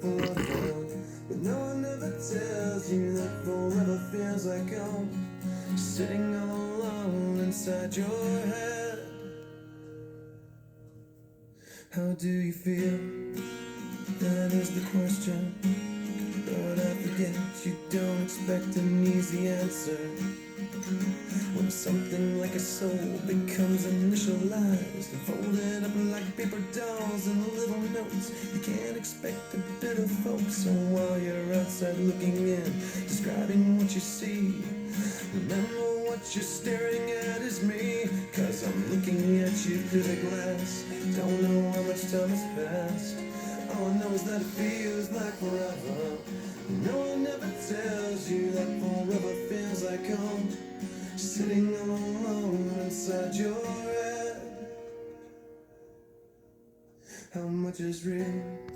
forever. But no one ever tells you that forever feels like home. Sitting all alone inside your head. How do you feel? That is the question. But I forget you don't expect an easy answer. When something like a soul becomes initialized and folded up like paper dolls and little notes, you can't expect a bit of folks. So while you're outside looking in, describing what you see, remember what you're staring at is me. Cause I'm looking at you through the glass. Don't know how much time has passed. All I know is that it feels like forever. No one ever tells you that forever feels like home. Sitting all alone inside your head. How much is real?